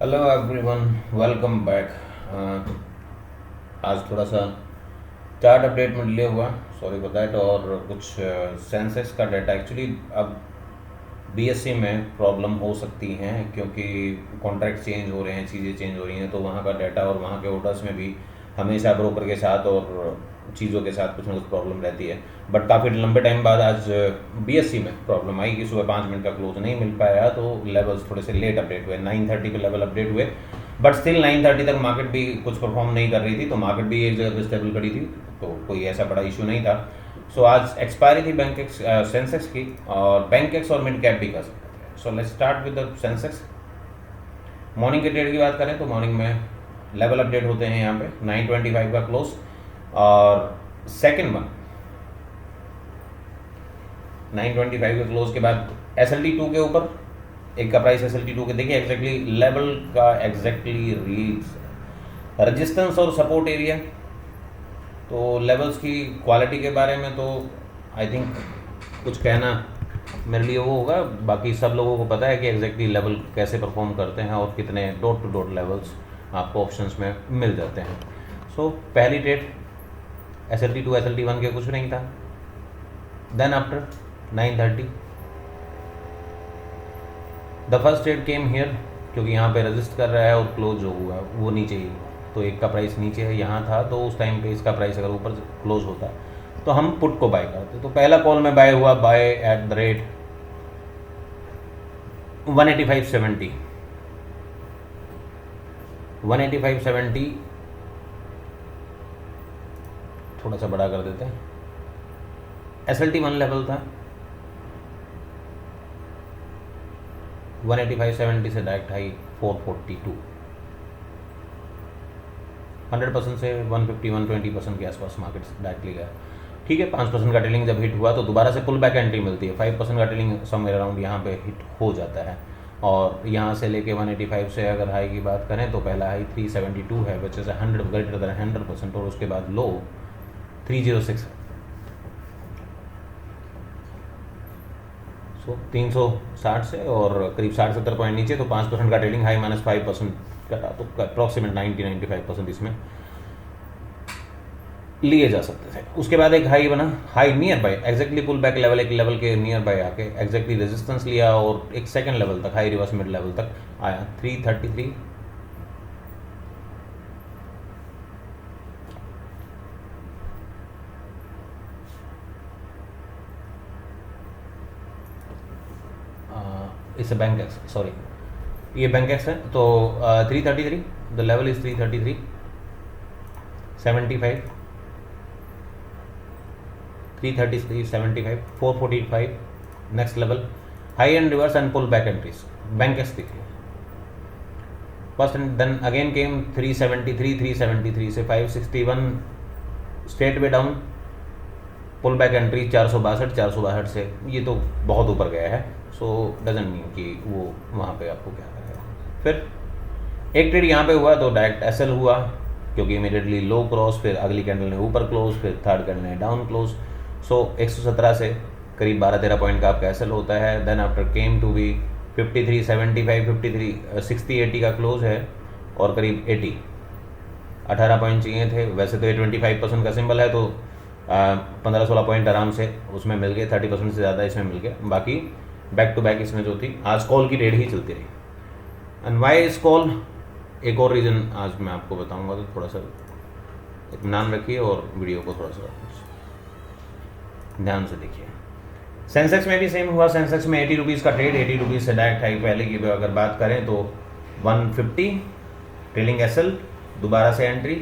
Hello everyone, welcome back. आज थोड़ा सा चार्ट अपडेट में डिले हुआ, सॉरी फॉर दैट। और कुछ सेंसेक्स का डाटा एक्चुअली अब बीएससी में प्रॉब्लम हो सकती हैं क्योंकि कॉन्ट्रैक्ट चेंज हो रहे हैं, चीज़ें चेंज हो रही हैं, तो वहाँ का डाटा और वहाँ के ऑर्डर्स में भी हमेशा ब्रोकर के साथ और चीज़ों के साथ कुछ ना कुछ प्रॉब्लम रहती है। बट काफ़ी लंबे टाइम बाद आज बीएससी में प्रॉब्लम आई कि सुबह 5 मिनट का क्लोज नहीं मिल पाया, तो लेवल्स थोड़े से लेट अपडेट हुए, 9:30 पे लेवल अपडेट हुए। बट स्टिल 9:30 तक मार्केट भी कुछ परफॉर्म नहीं कर रही थी, तो मार्केट भी एक जगह पे स्टेबल खड़ी थी, तो कोई ऐसा बड़ा इशू नहीं था। सो आज एक्सपायरी थी बैंक एक्स सेंसेक्स की, और बैंक एक्स और मिड कैप भी कर सकते थे। So let's start with the Sensex. Morning के ट्रेड की बात करें तो मॉर्निंग में लेवल अपडेट होते हैं यहाँ पे 9:25 का क्लोज, और सेकंड वन 9:25 के क्लोज के बाद SLT2 के ऊपर एक का प्राइस SLT2 के देखिए एग्जैक्टली लेवल का एग्जैक्टली रीड्स रेजिस्टेंस और सपोर्ट एरिया। तो लेवल्स की क्वालिटी के बारे में तो आई थिंक कुछ कहना मेरे लिए वो होगा, बाकी सब लोगों को पता है कि एग्जैक्टली लेवल कैसे परफॉर्म करते हैं और कितने डॉट टू डॉट लेवल्स आपको ऑप्शंस में मिल जाते हैं। सो पहली ट्रेड SLT2 SLT1 के कुछ नहीं था। Then after 9:30 the first trade came here, क्योंकि यहाँ पे रजिस्ट कर रहा है और क्लोज जो हुआ वो नीचे ही, तो एक का प्राइस नीचे है यहाँ था, तो उस टाइम पे इसका प्राइस अगर ऊपर क्लोज होता तो हम पुट को बाय करते। तो पहला कॉल में बाय हुआ, बाय एट द रेट 185.70 185.70 थोड़ा सा बड़ा कर देते हैं। SLT1 लेवल था 185.70 से डायरेक्ट हाई 442, 100% से 150 120% के आसपास मार्केट डायरेक्टली गया। ठीक है, 5% का टेलिंग जब हिट हुआ तो दोबारा से पुल बैक एंट्री मिलती है। 5% का टेलिंग समवेयर अराउंड यहाँ पे हिट हो जाता है, और यहाँ से लेके 185 से अगर हाई की बात करें तो पहला हाई 372 है, विच इज़ 100 ग्रेटर देन 100%, और उसके बाद लो 306। सो 360 से और करीब 60-70 पॉइंट नीचे, तो 5% का ट्रेडिंग हाई -5% का, तो अप्रॉक्सीमेट 90-95% इसमें लिए जा सकते थे। उसके बाद एक हाई बना, high near by exactly pull back level, एक लेवल के नियर बाय आके एग्जैक्टली रेजिस्टेंस लिया और एक सेकंड लेवल तक हाई रिवर्स मिड लेवल तक आया 333। इट्स बैंक एक्स, सॉरी ये बैंक एक्स है, तो 333 the level is 333 75 333 75 445 next level, high and reverse and pull back entries bank X दिखी first, and then again came 373 से 561 straight way down, pull back entry 462 से, ये तो बहुत ऊपर गया है, सो डजंट मीन कि वो वहाँ पे आपको क्या करेगा। फिर एक ट्रेड यहाँ पे हुआ तो डायरेक्ट एसएल हुआ, क्योंकि इमीडिएटली लो क्रॉस, फिर अगली कैंडल ने ऊपर क्लोज, फिर थर्ड कैंडल ने डाउन क्लोज। सो 117 से करीब 12-13 पॉइंट का आपका एसएल होता है। Then after came to be 53.75 60-80 का क्लोज है, और करीब 18 पॉइंट चाहिए थे। वैसे तो ये 25% का सिंबल है, तो 15-16 पॉइंट आराम से उसमें मिल गए, 30% से ज़्यादा इसमें मिल गया। बाकी बैक टू बैक इसमें जो थी आज कॉल की ट्रेड ही चलती रही। एंड वाई इज कॉल, एक और रीज़न आज मैं आपको बताऊंगा, तो थोड़ा सा इत्मीनान रखिए और वीडियो को थोड़ा सा ध्यान से देखिए। सेंसेक्स में भी सेम हुआ, सेंसेक्स में 80 रुपीज़ का ट्रेड, 80 रुपीज़ से डायरेक्ट हाई। पहले की अगर बात करें तो 150 ट्रेलिंग एसएल, दोबारा से एंट्री,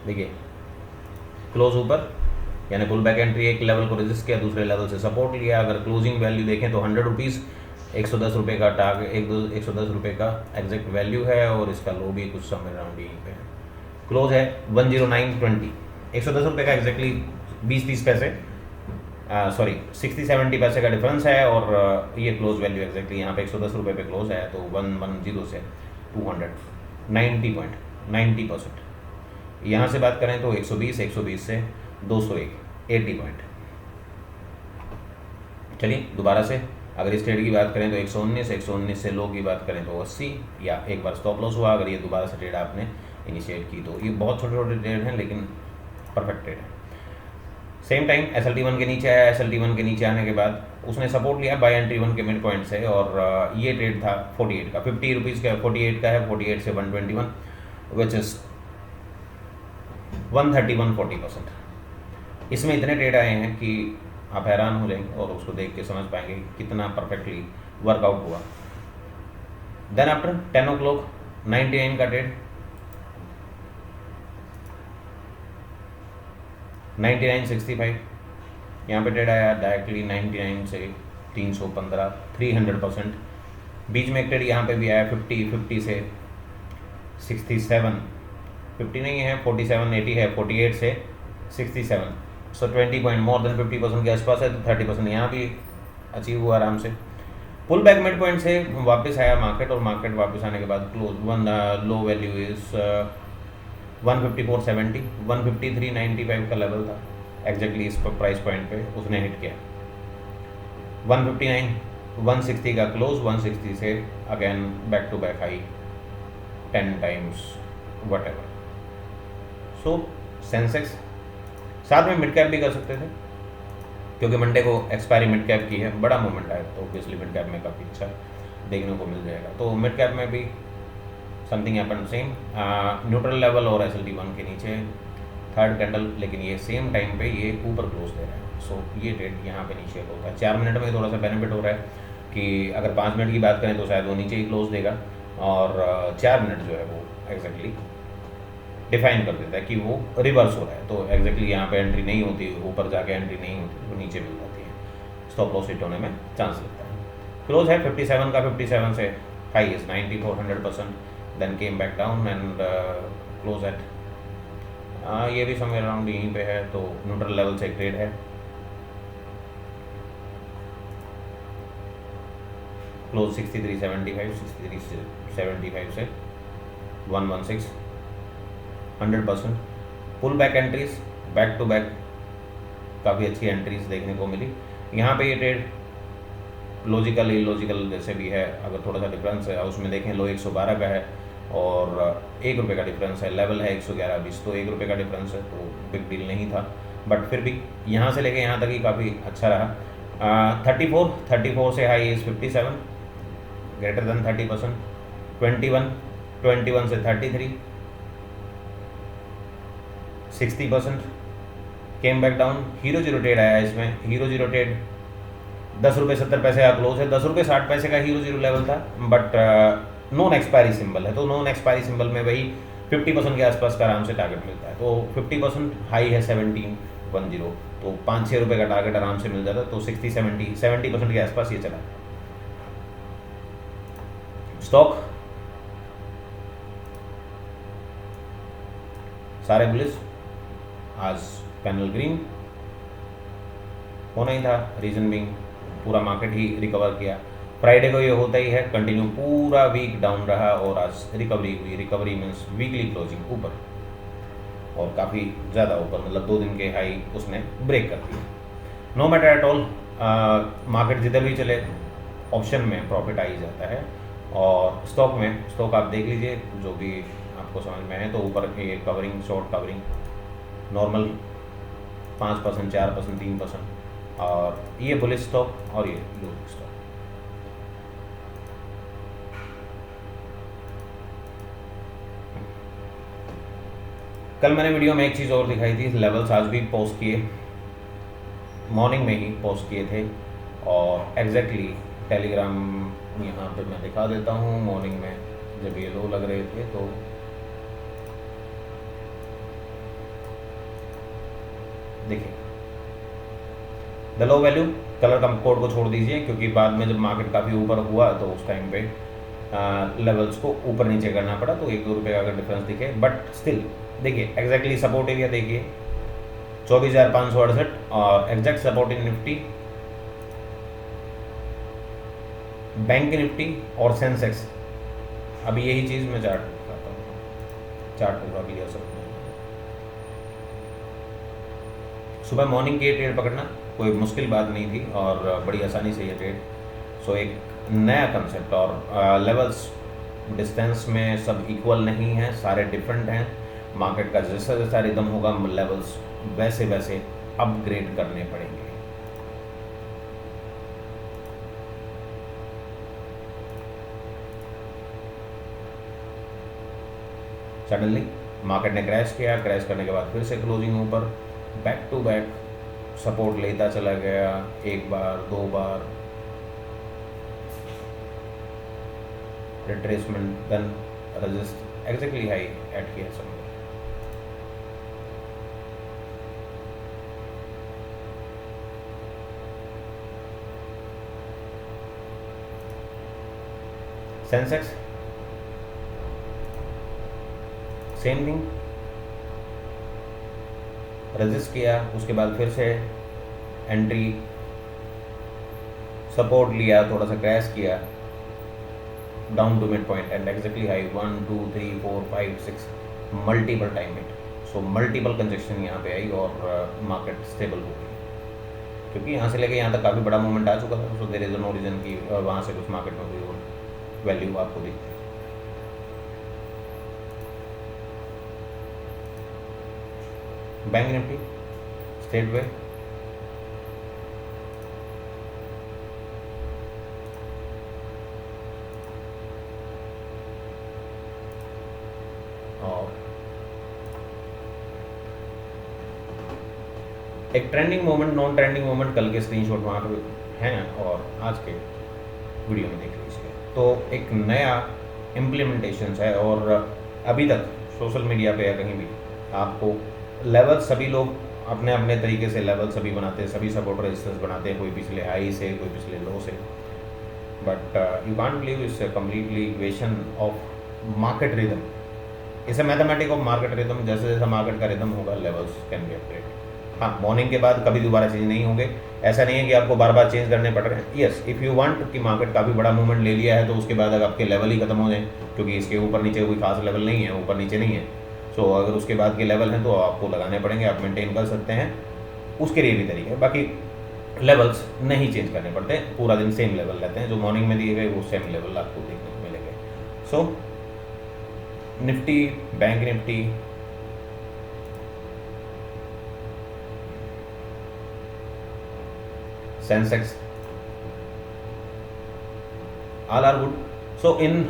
देखिए क्लोज ऊपर, यानी पुल बैक एंट्री, एक लेवल को रेजिस्ट किया, दूसरे लेवल से सपोर्ट लिया। अगर क्लोजिंग वैल्यू देखें तो 100 रुपीज़, 110 रुपये का टारगेट, 110 रुपये का एग्जैक्ट वैल्यू है, और इसका लो भी कुछ समय अराउंड यहीं पे है। क्लोज है 109.20, 110 रुपये का एग्जैक्टली 20-30 पैसे, सॉरी 60-70 पैसे का डिफरेंस है, और ये क्लोज वैल्यू एग्जैक्टली यहाँ पे 110 रुपये पे क्लोज है, तो 110 से 290.90%। यहाँ से बात करें तो 120 से 201, 80 पॉइंट। चलिए दोबारा से अगर इस ट्रेड की बात करें तो 119 से लो की बात करें तो 80, या एक बार स्टॉप लॉस हुआ अगर ये दोबारा से ट्रेड आपने इनिशिएट की तो। ये बहुत छोटे छोटे ट्रेड हैं लेकिन परफेक्ट ट्रेड है। सेम टाइम SLT1 के नीचे आया, SLT1 के नीचे आने के बाद उसने सपोर्ट लिया बाय एंट्री 1 के मिड पॉइंट से, और ये ट्रेड था 48 का, 50 रुपीज़ का 48 का है, 48 से 121 विच इज़ 131.40%। इसमें इतने ट्रेड आए हैं कि आप हैरान हो जाएंगे और उसको देख के समझ पाएंगे कितना परफेक्टली वर्कआउट हुआ। देन आफ्टर 10 o'clock 99 का ट्रेड, 99.65 यहाँ पे ट्रेड आया डायरेक्टली 99 से 315, 300%। बीच में एक ट्रेड यहाँ पे भी आया 50 से 67, 50 नहीं है 47, 80 है, 48 से 67, सो 20 पॉइंट मोर देन 50% के आसपास है, तो 30% यहाँ भी अचीव हुआ आराम से। पुल बैक मिड पॉइंट से वापस आया मार्केट, और मार्केट वापस आने के बाद close one low value is 154.70, 153.95 का लेवल था एग्जैक्टली इस प्राइस पॉइंट पे उसने हिट किया। 159, 160 का क्लोज, 160 से again back to back high 10 times whatever. So Sensex साथ में मिड कैप भी कर सकते थे क्योंकि मंडे को एक्सपायरी मिड कैप की है, बड़ा मूवमेंट आया तो ऑब्वियसली मिड कैप में काफ़ी अच्छा देखने को मिल जाएगा। तो मिड कैप में भी something happen same, neutral level और SLT1 के नीचे थर्ड कैंडल, लेकिन ये सेम टाइम पे ये ऊपर क्लोज दे रहा है। सो ये ट्रेड यहाँ पे नीचे होता है। 4 मिनट में थोड़ा सा बेनिफिट हो रहा है कि अगर 5 मिनट की बात करें तो शायद वो नीचे ही क्लोज देगा, और 4 मिनट जो है वो एग्जैक्टली डिफाइन कर देता है कि वो रिवर्स हो रहा है। तो एग्जैक्टली यहाँ पे एंट्री नहीं होती, ऊपर जाके एंट्री नहीं होती, वो नीचे मिल जाती है, स्टॉप लॉस हिट होने में चांस लगता है। क्लोज है 57 का, 57 से high is 94, 100%, then came back down and close at ये भी समवेयर अराउंड यहीं पे है। तो न्यूट्रल लेवल से एक ट्रेड है, क्लोज 63.75, 63.75 से 116, 100%। Pull back entries back to back काफ़ी अच्छी एंट्रीज देखने को मिली। यहाँ पे ये ट्रेड लॉजिकल इलॉजिकल जैसे भी है, अगर थोड़ा सा डिफरेंस है उसमें देखें, लो 112 का है और 1 रुपये का डिफरेंस है, लेवल है 111.20, तो 1 रुपये का डिफरेंस है तो बिग डील नहीं था, बट फिर भी यहाँ से लेके यहाँ तक ही काफ़ी अच्छा रहा। 34 से हाई इज़ 57, ग्रेटर देन 30%, 21 से 33, 60%, केम back down. Hero zero trade आया इसमें, हीरो जीरो ट्रेड 10 रुपये 70 पैसे का क्लोज है, 10 रुपये 60 पैसे का हीरो जीरो लेवल था, बट नॉन एक्सपायरी सिंबल है, तो नॉन एक्सपायरी सिंबल में वही 50% के आसपास का आराम से टारगेट मिलता है। तो 50% हाई है 1710, तो 5-6 रुपये का टारगेट आराम से मिल जाता है। तो 70% के आसपास ये चला। स्टॉक सारे बुलिश, आज पैनल ग्रीन होना ही था, रीजन बिंग पूरा मार्केट ही रिकवर किया। फ्राइडे को ये होता ही है, कंटिन्यू पूरा वीक डाउन रहा और आज रिकवरी हुई। रिकवरी मीन्स वीकली क्लोजिंग ऊपर, और काफ़ी ज़्यादा ऊपर, मतलब 2 दिन के हाई उसने ब्रेक कर दिया। No matter at all, market जिधर भी चले ऑप्शन में प्रॉफिट आ ही जाता है। और स्टॉक आप देख लीजिए जो भी आपको समझ में है, तो ऊपर ये कवरिंग, शॉर्ट कवरिंग नॉर्मल 5%, 4%, 3%, और ये बुलिश स्टॉक और ये लूज स्टॉक। कल मैंने वीडियो में एक चीज़ और दिखाई थी, लेवल्स आज भी पोस्ट किए, मॉर्निंग में ही पोस्ट किए थे, और एग्जैक्टली टेलीग्राम यहाँ पे मैं दिखा देता हूँ। मॉर्निंग में जब ये लो लग रहे थे तो देखिए द लो वैल्यू, कलर का कोड को छोड़ दीजिए क्योंकि बाद में जब मार्केट काफ़ी ऊपर हुआ तो उस टाइम पे लेवल्स को ऊपर नीचे करना पड़ा, तो 1-2 रुपये का अगर डिफरेंस दिखे, बट स्टिल देखिए एग्जैक्टली सपोर्ट एरिया देखिए 24,568, और exact support in Nifty, bank Nifty और सेंसेक्स। अभी यही चीज़ मैं चार्ट दिखाता हूँ, चार्ट पूरा क्लियर सब। सुबह मॉर्निंग की ट्रेड पकड़ना कोई मुश्किल बात नहीं थी और बड़ी आसानी से ये ट्रेड सो एक नया कंसेप्ट, और लेवल्स डिस्टेंस में सब इक्वल नहीं है, सारे डिफरेंट हैं। मार्केट का जैसा जैसा रिदम होगा लेवल्स वैसे वैसे अपग्रेड करने पड़ेंगे। सडनली मार्केट ने क्रैश किया, क्रैश करने के बाद फिर से क्लोजिंग ऊपर, बैक टू बैक सपोर्ट लेता चला गया, एक बार दो बार retracement, then resist exactly high at here somewhere. Sensex same thing, resist किया, उसके बाद फिर से एंट्री, सपोर्ट लिया, थोड़ा सा क्रैश किया, down to mid point and exactly high 1 2 3 4 5 6 multiple time hit. So multiple congestion यहाँ पे आई और मार्केट स्टेबल हो गई, क्योंकि यहाँ से लेके यहाँ तक काफ़ी बड़ा मूवमेंट आ चुका था। So there is no reason की वहाँ से कुछ मार्केट में कोई वैल्यू आपको दिखती है। बैंक निफ्टी स्टेट वे, और एक trending moment, non trending moment कल के स्क्रीनशॉट वहाँ पे हैं और आज के वीडियो में देख लीजिए। तो एक नया इम्प्लीमेंटेशन है, और अभी तक सोशल मीडिया पे या कहीं भी आपको लेवल सभी लोग अपने अपने तरीके से लेवल सभी बनाते हैं, सभी सपोर्ट रेजिस्टेंस बनाते हैं, कोई पिछले हाई से, कोई पिछले लो से, but you can't believe it's completely equation of market rhythm. इसे मैथमेटिक ऑफ मार्केट रिदम, जैसे जैसा मार्केट का रिदम होगा लेवल्स कैन बी अपडेट। हाँ, मॉर्निंग के बाद कभी दोबारा चेंज नहीं होंगे, ऐसा नहीं है कि आपको बार बार चेंज करने पड़ रहे हैं। यस, इफ़ यू वांट कि मार्केट काफ़ी बड़ा मूवमेंट ले लिया है तो उसके बाद अगर आपके लेवल ही खत्म हो जाए, क्योंकि इसके ऊपर नीचे कोई खास लेवल नहीं है, ऊपर नीचे नहीं है, सो अगर उसके बाद के लेवल हैं तो आपको लगाने पड़ेंगे, आप मेंटेन कर सकते हैं, उसके लिए भी तरीके हैं। बाकी लेवल्स नहीं चेंज करने पड़ते, पूरा दिन सेम लेवल रहते हैं, जो मॉर्निंग में दिए गए वो सेम लेवल आपको देखने को मिलेंगे। So Nifty, bank Nifty, Sensex, all are good. So in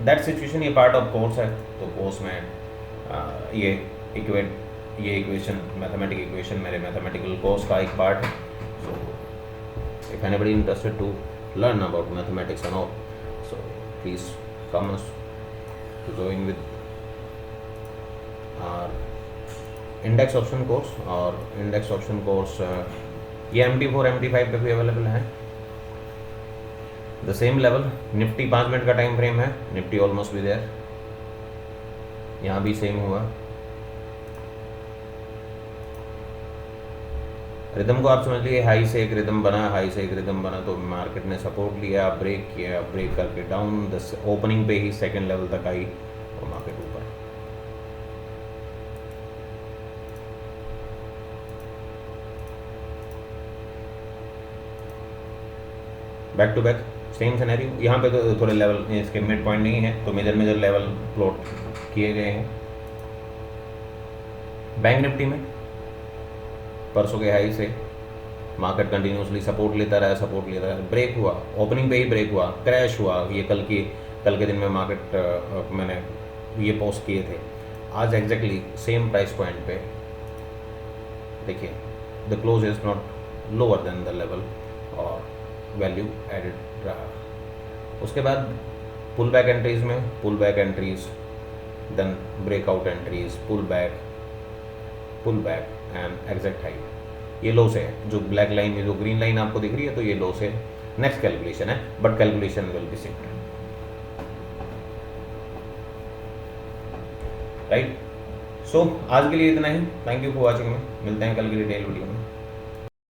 that situation ये पार्ट ऑफ कोर्स है, तो कोर्स में ये इक्वेशन, मैथमेटिक इक्वेशन मेरे मैथमेटिकल कोर्स का एक पार्ट है। So if anybody interested to learn about mathematics and all, so please come us to join with our index option course. और index option course ये MT4 MT5 पे भी available है। The same level, Nifty 5 minute का time frame है, Nifty almost भी there, यहाँ भी सेम हुआ। रिदम को आप समझ लिए, हाई से एक रिदम बना, हाई से एक रिदम बना, तो मार्केट ने सपोर्ट लिया, ब्रेक किया, ब्रेक करके डाउन, ओपनिंग पे ही सेकंड लेवल तक आई और मार्केट ऊपर। Back to back same scenario, यहाँ पे तो थोड़े लेवल इसके मिड पॉइंट नहीं है, तो मेजर लेवल प्लॉट किए गए हैं। बैंक निफ्टी में परसों के हाई से मार्केट कंटिन्यूसली सपोर्ट लेता रहा, ब्रेक हुआ, ओपनिंग पे ही ब्रेक हुआ, क्रैश हुआ। ये कल के दिन में मार्केट मैंने ये पोस्ट किए थे। आज एग्जैक्टली सेम प्राइस पॉइंट पे देखिए, the close is not lower than the level और वैल्यू एडेड रहा। उसके बाद पुल बैक एंट्रीज में, pull back entries, then breakout entries, pull back and exact high. ये लो से है, जो ब्लैक लाइन में जो ग्रीन लाइन आपको दिख रही है, तो ये लो से नेक्स्ट कैलकुलेशन है, but calculation will be same, right. सो आज के लिए इतना ही। Thank you for watching. में मिलते हैं कल की डिटेल वीडियो में।